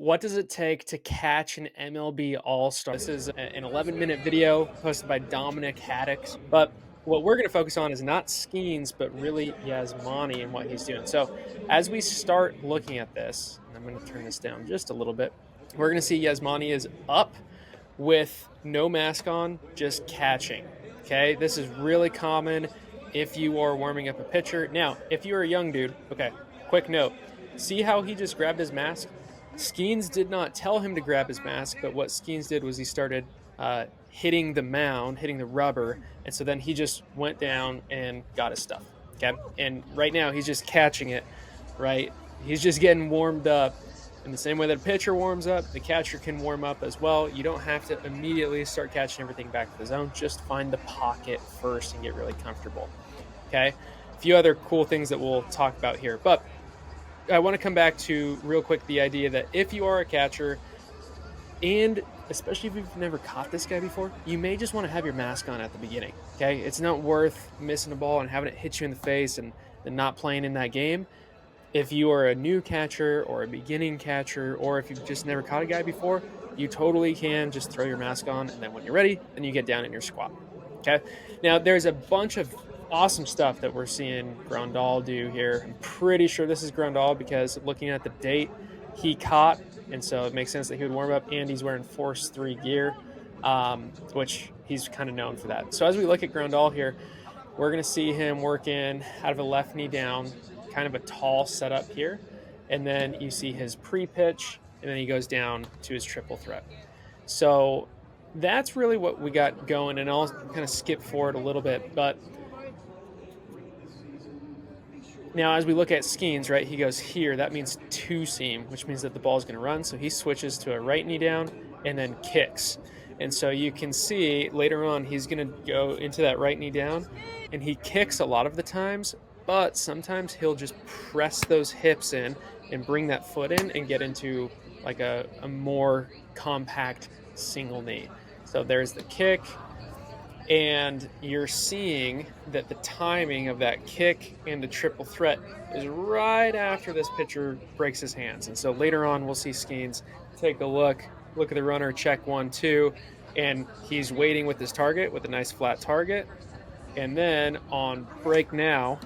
What does it take to catch an MLB All-Star? This is an 11-minute video posted by Dominic Haddix. But what we're going to focus on is not Skenes, but really Yasmani and what he's doing. So as we start looking at this, and I'm going to turn this down just a little bit, we're going to see Yasmani is up with no mask on, just catching. Okay, this is really common if you are warming up a pitcher. Now, if you're a young dude, okay, quick note. See how he just grabbed his mask? Skenes did not tell him to grab his mask, but what Skenes did was he started hitting the mound, hitting the rubber, and so then he just went down and got his stuff. Okay, and right now he's just catching it. Right, he's just getting warmed up. In the same way that a pitcher warms up, the catcher can warm up as well. You don't have to immediately start catching everything back to the zone. Just find the pocket first and get really comfortable. Okay, a few other cool things that we'll talk about here, but I want to come back to real quick the idea that if you are a catcher, and especially if you've never caught this guy before, you may just want to have your mask on at the beginning. Okay, it's not worth missing a ball and having it hit you in the face and not playing in that game. If you are a new catcher or a beginning catcher, or if you've just never caught a guy before, you totally can just throw your mask on, and then when you're ready, then you get down in your squat. Okay, now there's a bunch of awesome stuff that we're seeing Grandal do here. I'm pretty sure this is Grandal because looking at the date, he caught, and so it makes sense that he would warm up, and he's wearing Force 3 gear, which he's kind of known for that. So as we look at Grandal here, we're going to see him working out of a left knee down, kind of a tall setup here, and then you see his pre-pitch, and then he goes down to his triple threat. So that's really what we got going, and I'll kind of skip forward a little bit, but now, as we look at Skenes, right, he goes here. That means two seam, which means that the ball is going to run. So he switches to a right knee down and then kicks. And so you can see later on he's going to go into that right knee down, and he kicks a lot of the times, but sometimes he'll just press those hips in and bring that foot in and get into like a more compact single knee. So there's the kick. And you're seeing that the timing of that kick and the triple threat is right after this pitcher breaks his hands. And so later on, we'll see Skenes take a look at the runner, check 1-2, and he's waiting with his target, with a nice flat target. And then on break now,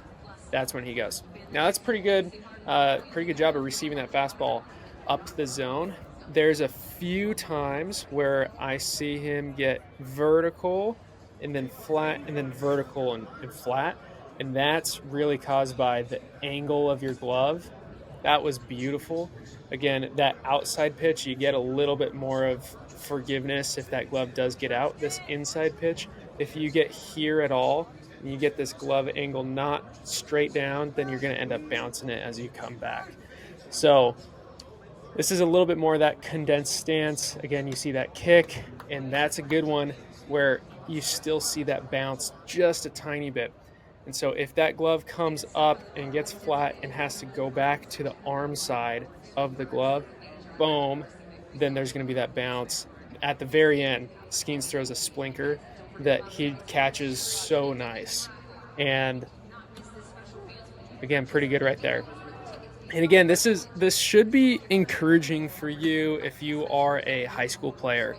that's when he goes. Now that's pretty good job of receiving that fastball up to the zone. There's a few times where I see him get vertical and then flat, and then vertical and flat. And that's really caused by the angle of your glove. That was beautiful. Again, that outside pitch, you get a little bit more of forgiveness if that glove does get out. This inside pitch, if you get here at all, and you get this glove angle not straight down, then you're going to end up bouncing it as you come back. So this is a little bit more of that condensed stance. Again, you see that kick, and that's a good one where you still see that bounce just a tiny bit. And so if that glove comes up and gets flat and has to go back to the arm side of the glove, boom, then there's going to be that bounce. At the very end, Skenes throws a splinker that he catches so nice. And again, pretty good right there. And again, this should be encouraging for you if you are a high school player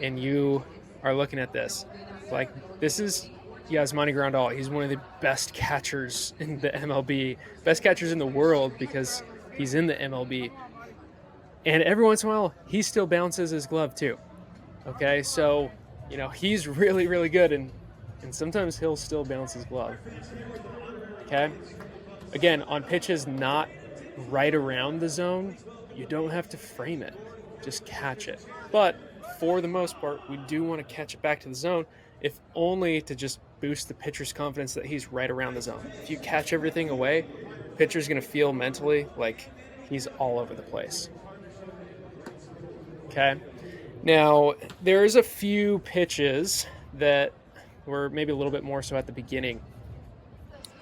and you are looking at this. Like, this is Yasmani Grandal. He's one of the best catchers in the MLB, best catchers in the world because he's in the MLB. And every once in a while, he still bounces his glove too. Okay, so, he's really, really good, and sometimes he'll still bounce his glove. Okay? Again, on pitches not right around the zone, you don't have to frame it. Just catch it. But for the most part, we do want to catch it back to the zone, if only to just boost the pitcher's confidence that he's right around the zone. If you catch everything away, the pitcher's going to feel mentally like he's all over the place. Okay? Now, there's a few pitches that were maybe a little bit more so at the beginning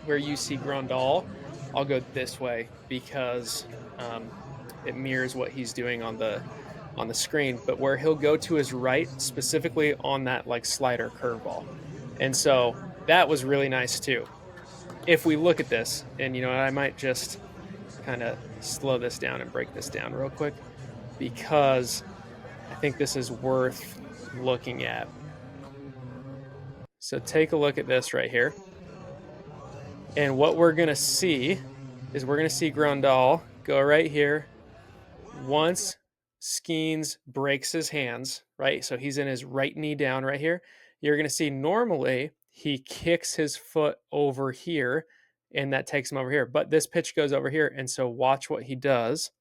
where you see Grandal. I'll go this way because it mirrors what he's doing on the screen, but where he'll go to his right, specifically on that like slider curveball. And so that was really nice too. If we look at this, and I might just kind of slow this down and break this down real quick. because I think this is worth looking at. So take a look at this right here. And what we're going to see is we're going to see Grandal go right here. Once Skenes breaks his hands, right? So he's in his right knee down right here. You're going to see normally he kicks his foot over here and that takes him over here. But this pitch goes over here. And so watch what he does.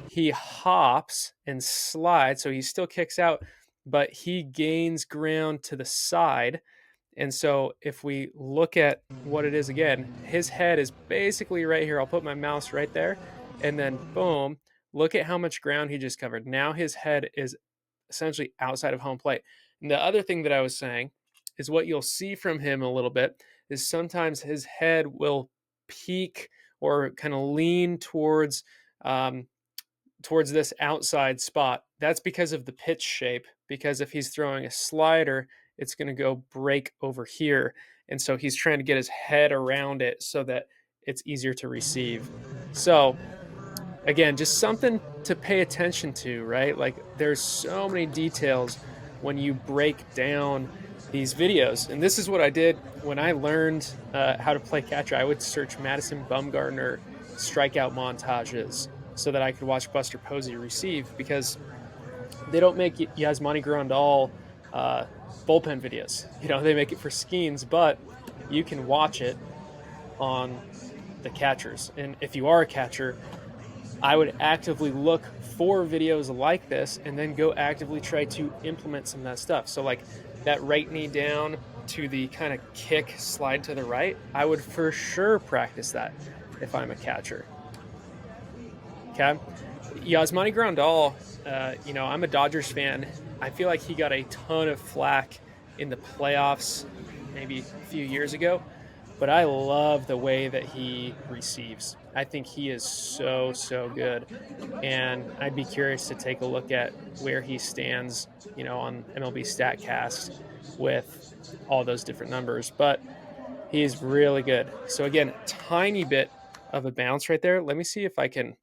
He hops and slides. So he still kicks out, but he gains ground to the side. And so if we look at what it is again, his head is basically right here. I'll put my mouse right there. And then boom, look at how much ground he just covered. Now his head is essentially outside of home plate. And the other thing that I was saying is what you'll see from him a little bit is sometimes his head will peak or kind of lean towards this outside spot. That's because of the pitch shape, because if he's throwing a slider, it's going to go break over here. And so he's trying to get his head around it so that it's easier to receive. So again, just something to pay attention to, right? Like there's so many details when you break down these videos. And this is what I did when I learned how to play catcher. I would search Madison Bumgarner strikeout montages so that I could watch Buster Posey receive, because they don't make Yasmani Grandal bullpen videos. You know, they make it for Skenes, but you can watch it on the catchers. And if you are a catcher, I would actively look for videos like this and then go actively try to implement some of that stuff. So like that right knee down to the kind of kick slide to the right, I would for sure practice that if I'm a catcher. Okay. Yasmani Grandal, I'm a Dodgers fan. I feel like he got a ton of flack in the playoffs maybe a few years ago, but I love the way that he receives. I think he is so good, and I'd be curious to take a look at where he stands, on MLB StatCast with all those different numbers, but he's really good. So again, tiny bit of a bounce right there. Let me see if I can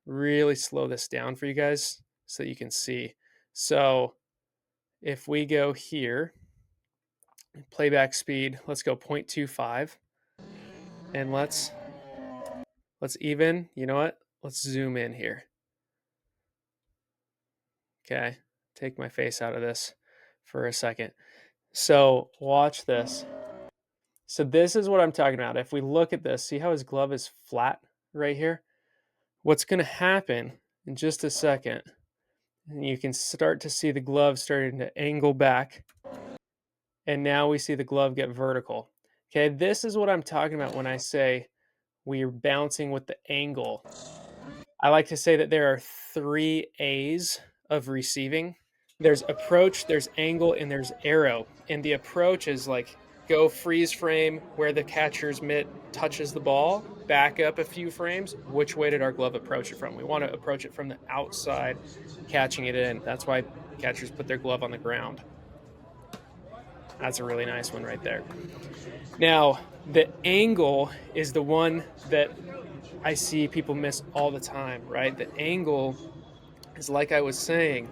really slow this down for you guys so that you can see. So if we go here, playback speed, let's go 0.25, and let's even, you know what? Let's zoom in here. Okay, take my face out of this for a second. So watch this. So this is what I'm talking about. If we look at this, see how his glove is flat right here? What's going to happen in just a second, and you can start to see the glove starting to angle back. And now we see the glove get vertical. Okay, this is what I'm talking about when I say we're bouncing with the angle. I like to say that there are 3 A's of receiving. There's approach, there's angle, and there's arrow. And the approach is like go freeze frame where the catcher's mitt touches the ball, back up a few frames. Which way did our glove approach it from? We want to approach it from the outside, catching it in. That's why catchers put their glove on the ground. That's a really nice one right there. Now, the angle is the one that I see people miss all the time, right? The angle is, like I was saying,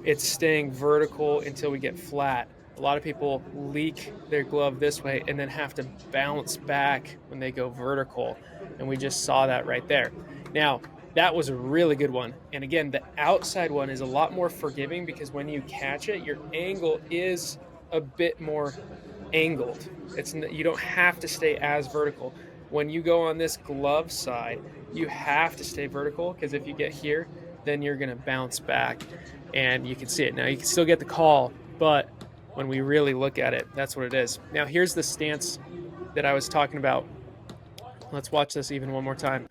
it's staying vertical until we get flat. A lot of people leak their glove this way and then have to bounce back when they go vertical. And we just saw that right there. Now, that was a really good one. And again, the outside one is a lot more forgiving because when you catch it, your angle is a bit more angled. You don't have to stay as vertical. When you go on this glove side, you have to stay vertical, because if you get here, then you're going to bounce back and you can see it. Now you can still get the call, but when we really look at it, that's what it is. Now here's the stance that I was talking about. Let's watch this even one more time.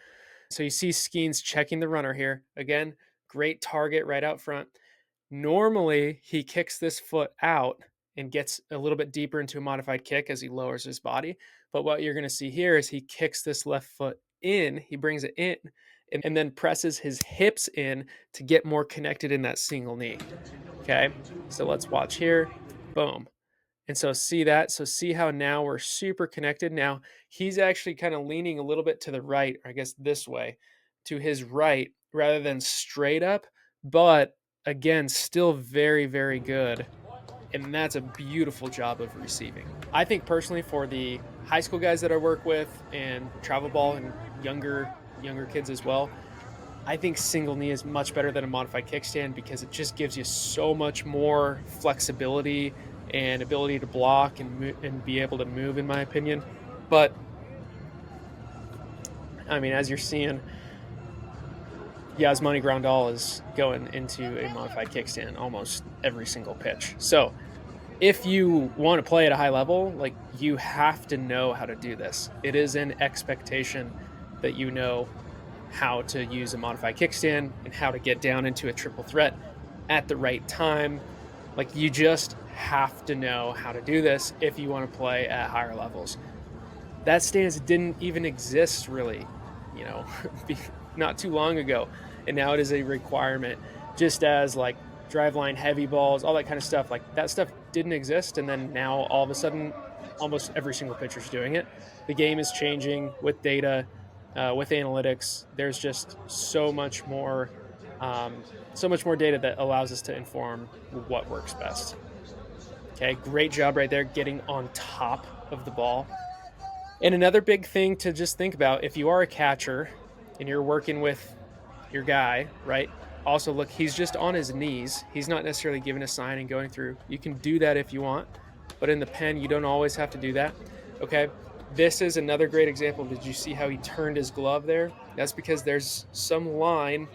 So you see Skenes checking the runner here. Again, great target right out front. Normally he kicks this foot out and gets a little bit deeper into a modified kick as he lowers his body. But what you're going to see here is he kicks this left foot in, he brings it in, and then presses his hips in to get more connected in that single knee. Okay, so let's watch here. Boom. And so see that? So see how now we're super connected. Now he's actually kind of leaning a little bit to the right, or I guess this way, to his right, rather than straight up, but again, still very, very good. And that's a beautiful job of receiving. I think personally, for the high school guys that I work with and travel ball and younger kids as well, I think single knee is much better than a modified kickstand because it just gives you so much more flexibility and ability to block and be able to move, in my opinion. But I mean, as you're seeing, Yasmani Grandal is going into a modified kickstand almost every single pitch. So if you want to play at a high level, like, you have to know how to do this. It is an expectation that you know how to use a modified kickstand and how to get down into a triple threat at the right time. Like, you just have to know how to do this if you want to play at higher levels. That stance didn't even exist really, you know, not too long ago. And now it is a requirement, just as like drive line heavy balls, all that kind of stuff. Like, that stuff didn't exist. And then now all of a sudden, almost every single pitcher's doing it. The game is changing with data, with analytics. There's just so much more data that allows us to inform what works best. Okay, great job right there, getting on top of the ball. And another big thing to just think about, if you are a catcher and you're working with your guy, right? Also, look, he's just on his knees. He's not necessarily giving a sign and going through. You can do that if you want, but in the pen, you don't always have to do that. Okay, this is another great example. Did you see how he turned his glove there? That's because there's some line,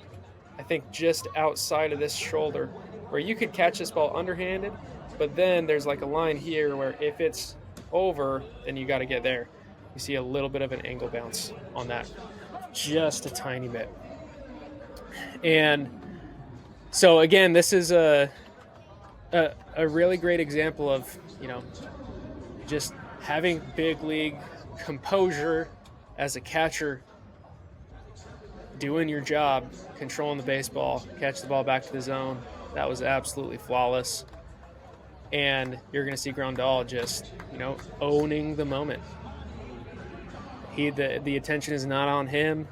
I think just outside of this shoulder, where you could catch this ball underhanded, but then there's like a line here where if it's over, then you got to get there. You see a little bit of an angle bounce on that, just a tiny bit. And so again, this is a really great example of, you know, just having big league composure as a catcher, doing your job, controlling the baseball, catch the ball back to the zone. That was absolutely flawless. And you're going to see Grandal just, you know, owning the moment. The attention is not on him,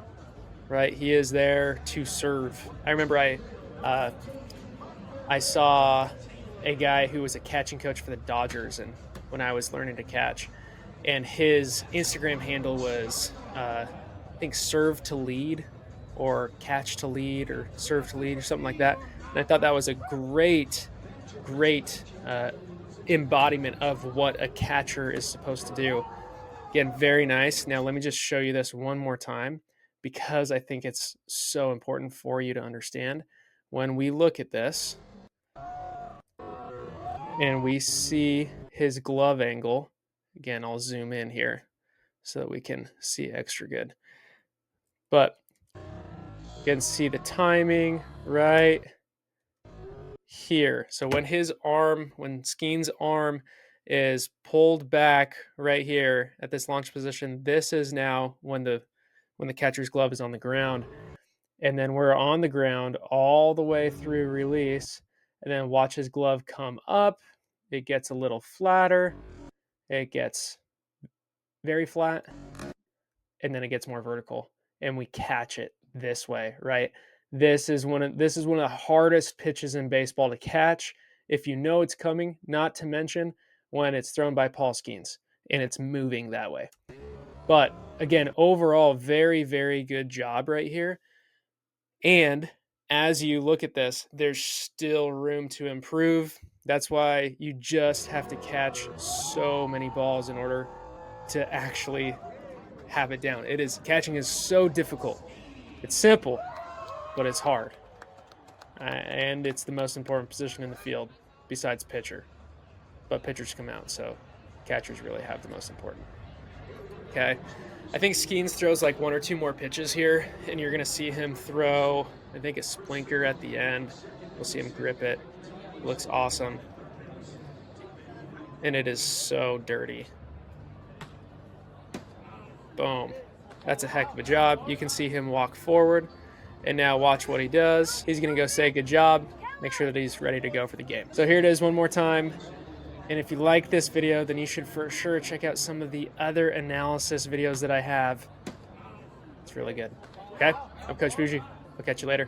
right? He is there to serve. I remember I saw a guy who was a catching coach for the Dodgers, and when I was learning to catch, and his Instagram handle was I think serve to lead, or catch to lead, or serve to lead, or something like that. And I thought that was a great embodiment of what a catcher is supposed to do. Again, very nice. Now let me just show you this one more time, because I think it's so important for you to understand. When we look at this and we see his glove angle, again, I'll zoom in here so that we can see extra good. But you can see the timing right here. So when Skenes' arm is pulled back right here at this launch position, this is now when the catcher's glove is on the ground. And then we're on the ground all the way through release, and then watch his glove come up. It gets a little flatter, it gets very flat, and then it gets more vertical, and we catch it this way, right? This is one of the hardest pitches in baseball to catch if you know it's coming, not to mention when it's thrown by Paul Skenes and it's moving that way. But again, overall, very, very good job right here. And as you look at this, there's still room to improve. That's why you just have to catch so many balls in order to actually have it down. Catching is so difficult. It's simple, but it's hard. And it's the most important position in the field besides pitcher. But pitchers come out, so catchers really have the most important. Okay. I think Skenes throws like one or two more pitches here, and you're going to see him throw, I think, a splinker at the end. We'll see him grip it. Looks awesome. And it is so dirty. Boom. That's a heck of a job. You can see him walk forward. And now watch what he does. He's going to go say good job. Make sure that he's ready to go for the game. So here it is one more time. And if you like this video, then you should for sure check out some of the other analysis videos that I have. It's really good. Okay? I'm Coach Bougie. I'll catch you later.